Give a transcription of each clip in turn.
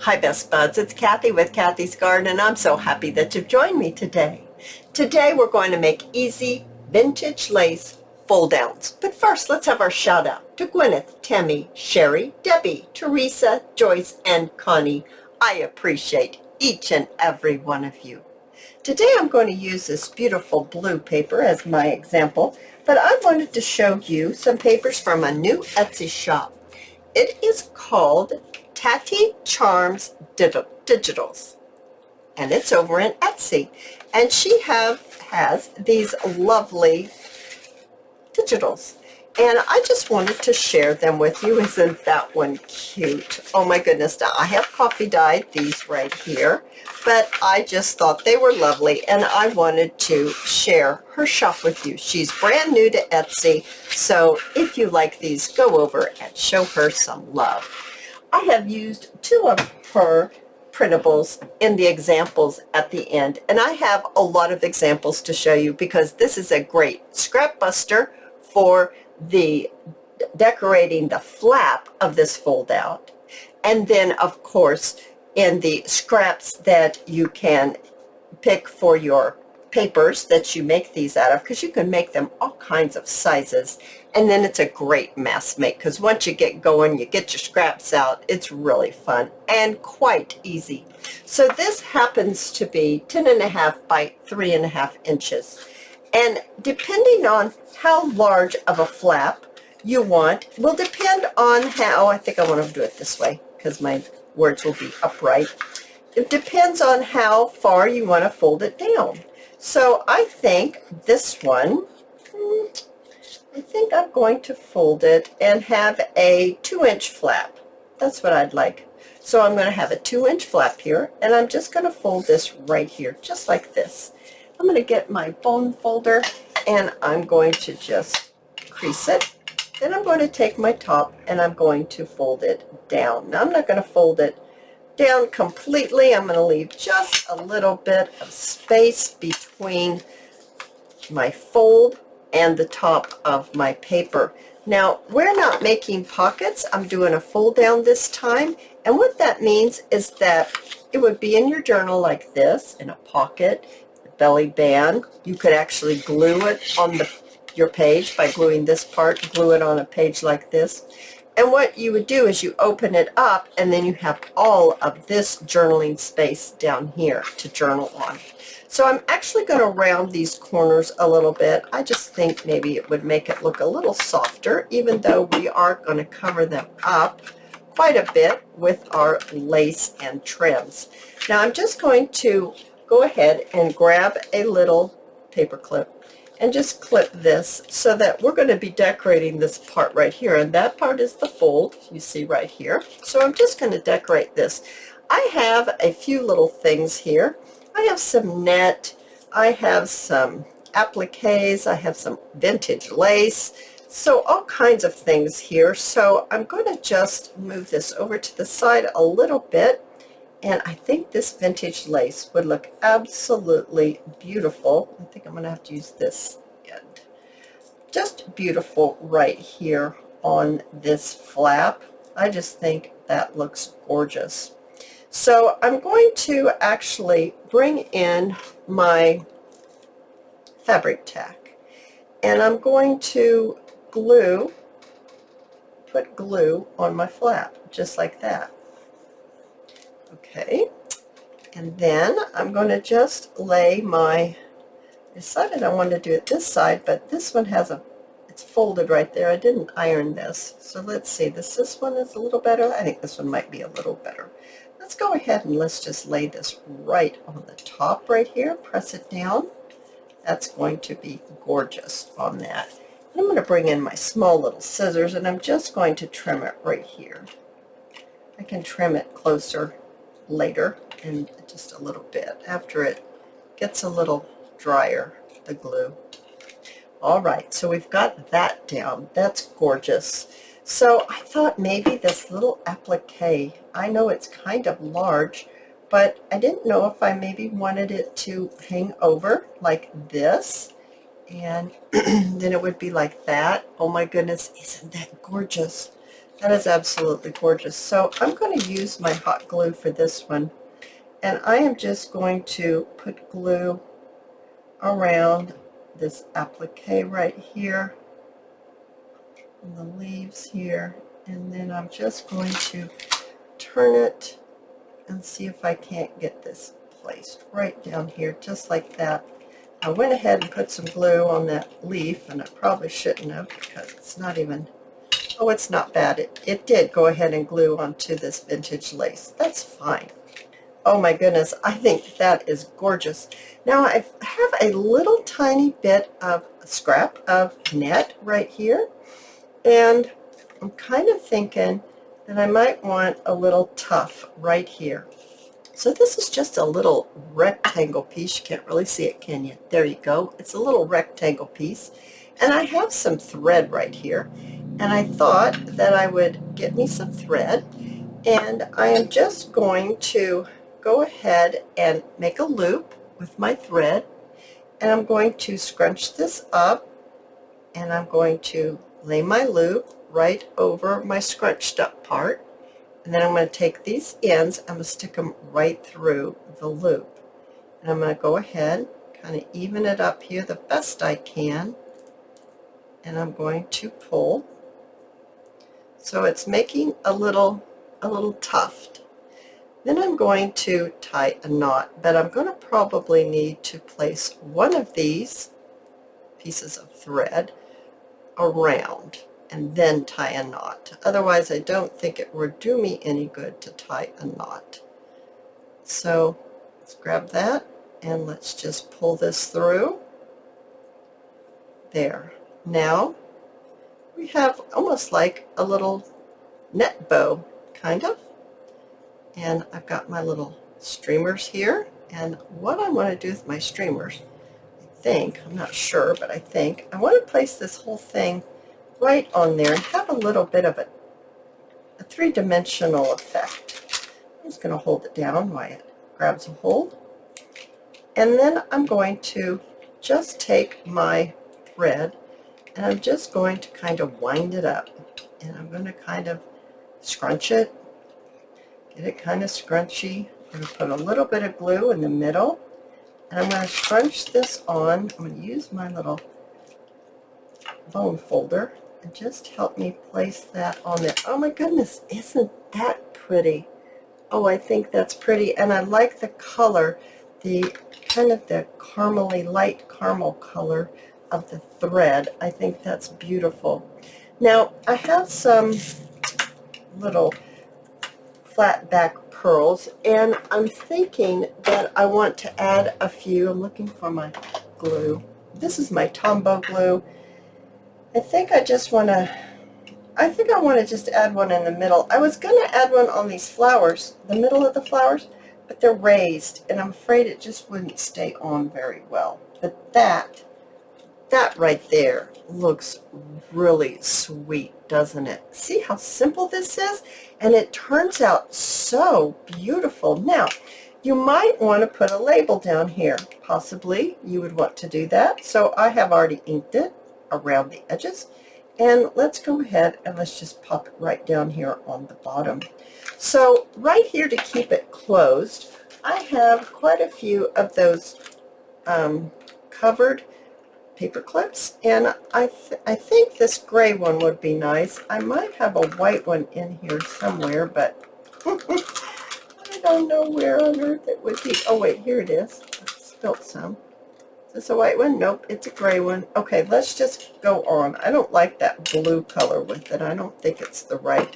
Hi, Best Buds. It's Cathy with Cathy's Garden, and I'm so happy that you've joined me today. Today, we're going to make easy vintage lace fold-downs. But first, let's have our shout-out to Gwyneth, Tammy, Sherry, Debbie, Teresa, Joyce, and Connie. I appreciate each and every one of you. Today, I'm going to use this beautiful blue paper as my example, but I wanted to show you some papers from a new Etsy shop. It is called Cathy Charms Digitals, and it's over in Etsy, and she has these lovely digitals, and I just wanted to share them with you. Isn't that one cute? Oh my goodness. Now I have coffee dyed these right here, but I just thought they were lovely, and I wanted to share her shop with you. She's brand new to Etsy, so if you like these, go over and show her some love. I have used two of her printables in the examples at the end, and I have a lot of examples to show you because this is a great scrap buster for the decorating the flap of this fold out, and then of course in the scraps that you can pick for your papers that you make these out of, because you can make them all kinds of sizes, and then it's a great mass make because once you get going, you get your scraps out, it's really fun and quite easy. So this happens to be 10.5 by 3.5 inches, and depending on how large of a flap you want will depend on how, I think I want to do it this way because my words will be upright. It depends on how far you want to fold it down. So I think this one, I think I'm going to fold it and have a 2-inch flap. That's what I'd like. So I'm going to have a 2-inch flap here, and I'm just going to fold this right here, just like this. I'm going to get my bone folder, and I'm going to just crease it. Then I'm going to take my top, and I'm going to fold it down. Now I'm not going to fold it down completely. I'm going to leave just a little bit of space between my fold and the top of my paper. Now, we're not making pockets. I'm doing a fold down this time, and what that means is that it would be in your journal like this, in a pocket, a belly band. You could actually glue it on your page by gluing this part, glue it on a page like this. And what you would do is you open it up, and then you have all of this journaling space down here to journal on. So I'm actually going to round these corners a little bit. I just think maybe it would make it look a little softer, even though we are going to cover them up quite a bit with our lace and trims. Now I'm just going to go ahead and grab a little paper clip and just clip this so that we're going to be decorating this part right here, and that part is the fold you see right here. So I'm just going to decorate this. I have a few little things here. I have some net, I have some appliques, I have some vintage lace, so all kinds of things here. So I'm going to just move this over to the side a little bit, and I think this vintage lace would look absolutely beautiful. I think I'm going to have to use this end. Just beautiful right here on this flap. I just think that looks gorgeous. So I'm going to actually bring in my fabric tack, and I'm going to put glue on my flap, just like that. Okay, and then I'm going to just lay I decided I wanted to do it this side, but this one it's folded right there. I didn't iron this. So let's see, this one is a little better. I think this one might be a little better. Let's go ahead and let's just lay this right on the top right here. Press it down. That's going to be gorgeous on that. And I'm going to bring in my small little scissors, and I'm just going to trim it right here. I can trim it closer later, and just a little bit after it gets a little drier, the glue. All right, so we've got that down. That's gorgeous. So I thought maybe this little applique, I know it's kind of large, but I didn't know if I maybe wanted it to hang over like this, and then it would be like that. Oh my goodness, isn't that gorgeous? That is absolutely gorgeous. So I'm going to use my hot glue for this one. And I am just going to put glue around this applique right here, and the leaves here. And then I'm just going to turn it and see if I can't get this placed right down here, just like that. I went ahead and put some glue on that leaf, and I probably shouldn't have because it's not even, oh, it's not bad. It did go ahead and glue onto this vintage lace. That's fine. Oh my goodness, I think that is gorgeous. Now I have a little tiny bit of scrap of net right here, and I'm kind of thinking that I might want a little tuff right here. So this is just a little rectangle piece. You can't really see it, can you? There you go. It's a little rectangle piece. And I have some thread right here. And I thought that I would get me some thread. And I am just going to go ahead and make a loop with my thread. And I'm going to scrunch this up. And I'm going to lay my loop right over my scrunched up part. And then I'm going to take these ends, I'm going to stick them right through the loop. And I'm going to go ahead, kind of even it up here the best I can. And I'm going to pull. So it's making a little tuft. Then I'm going to tie a knot, but I'm going to probably need to place one of these pieces of thread around and then tie a knot. Otherwise, I don't think it would do me any good to tie a knot. So let's grab that and let's just pull this through. There. Now we have almost like a little net bow, kind of. And I've got my little streamers here. And what I want to do with my streamers, I'm not sure, but I think I want to place this whole thing right on there and have a little bit of a three-dimensional effect. I'm just going to hold it down while it grabs a hold. And then I'm going to just take my thread and I'm just going to kind of wind it up. And I'm going to kind of scrunch it, get it kind of scrunchy. I'm going to put a little bit of glue in the middle. And I'm going to scrunch this on. I'm going to use my little bone folder and just help me place that on there. Oh my goodness, isn't that pretty? Oh, I think that's pretty, and I like the color, the kind of the caramely, light caramel color of the thread. I think that's beautiful. Now, I have some little flat back pearls, and I'm thinking that I want to add a few. I'm looking for my glue. This is my Tombow glue. I think I want to just add one in the middle. I was going to add one on these flowers, the middle of the flowers, but they're raised, and I'm afraid it just wouldn't stay on very well. But that right there looks really sweet, doesn't it? See how simple this is? And it turns out so beautiful. Now, you might want to put a label down here. Possibly you would want to do that. So I have already inked it around the edges. And let's go ahead and let's just pop it right down here on the bottom. So right here to keep it closed, I have quite a few of those covered paper clips, and I think this gray one would be nice. I might have a white one in here somewhere, but I don't know where on earth it would be. Oh wait, here it is. I spilled some. Is this a white one? Nope, it's a gray one. Okay, let's just go on. I don't like that blue color with it. I don't think it's the right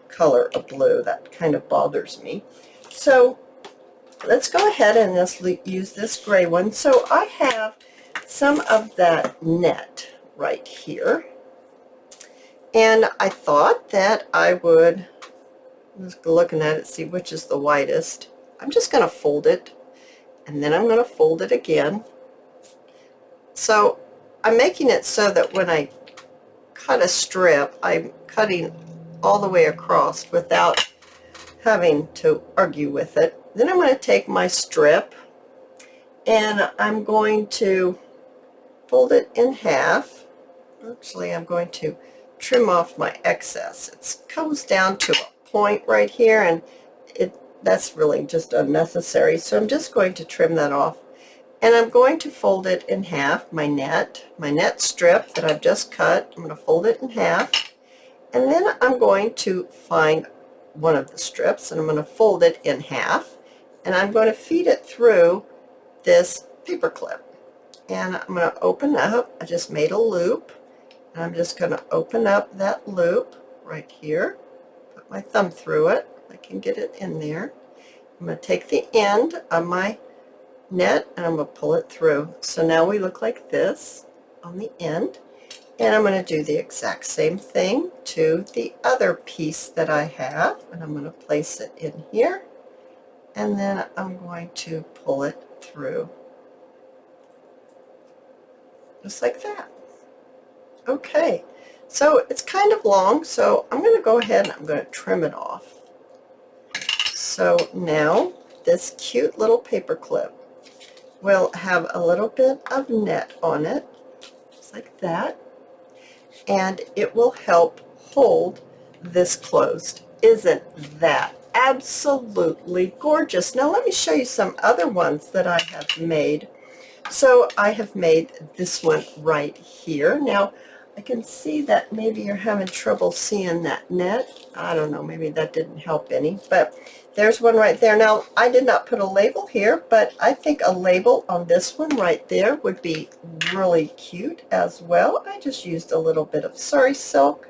color of blue. That kind of bothers me. So let's go ahead and let's use this gray one. So I have some of that net right here. And I thought that I would, just looking at it, see which is the whitest. I'm just going to fold it, and then I'm going to fold it again. So I'm making it so that when I cut a strip, I'm cutting all the way across without having to argue with it. Then I'm going to take my strip and I'm going to fold it in half. Actually, I'm going to trim off my excess. It goes down to a point right here, and that's really just unnecessary. So I'm just going to trim that off. And I'm going to fold it in half, my net strip that I've just cut. I'm going to fold it in half. And then I'm going to find one of the strips, and I'm going to fold it in half. And I'm going to feed it through this paper clip. And I'm going to open up, I just made a loop, and I'm just going to open up that loop right here, put my thumb through it, I can get it in there. I'm going to take the end of my net and I'm going to pull it through. So now we look like this on the end, and I'm going to do the exact same thing to the other piece that I have, and I'm going to place it in here, and then I'm going to pull it through just like that. Okay, so it's kind of long, so I'm going to go ahead and I'm going to trim it off. So now this cute little paper clip will have a little bit of net on it, just like that, and it will help hold this closed. Isn't that absolutely gorgeous? Now let me show you some other ones that I have made. So I have made this one right here. Now I can see that maybe you're having trouble seeing that net. I don't know, maybe that didn't help any, but there's one right there. Now I did not put a label here, but I think a label on this one right there would be really cute as well. I just used a little bit of sari silk,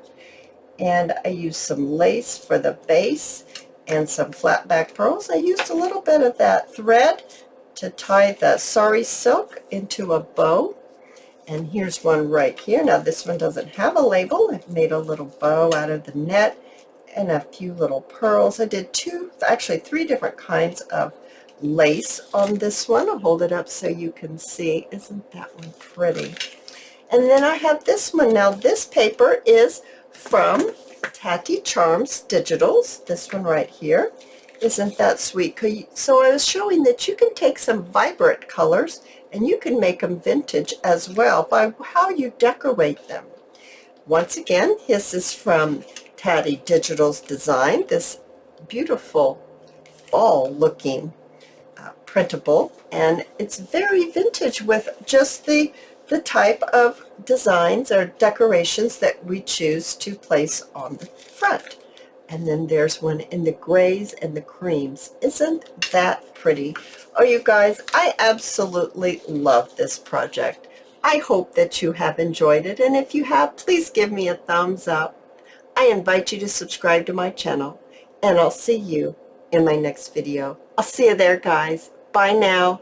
and I used some lace for the base and some flat back pearls. I used a little bit of that thread to tie the sari silk into a bow. And here's one right here. Now this one doesn't have a label. I've made a little bow out of the net and a few little pearls. I did three different kinds of lace on this one. I'll hold it up so you can see. Isn't that one pretty? And then I have this one. Now this paper is from Cathy Charms Digitals, this one right here. Isn't that sweet? So I was showing that you can take some vibrant colors and you can make them vintage as well by how you decorate them. Once again, this is from Cathy Digital's design, this beautiful fall looking printable, and it's very vintage with just the type of designs or decorations that we choose to place on the front. And then there's one in the grays and the creams. Isn't that pretty? Oh, you guys, I absolutely love this project. I hope that you have enjoyed it, and if you have, please give me a thumbs up. I invite you to subscribe to my channel, and I'll see you in my next video. I'll see you there, guys. Bye now.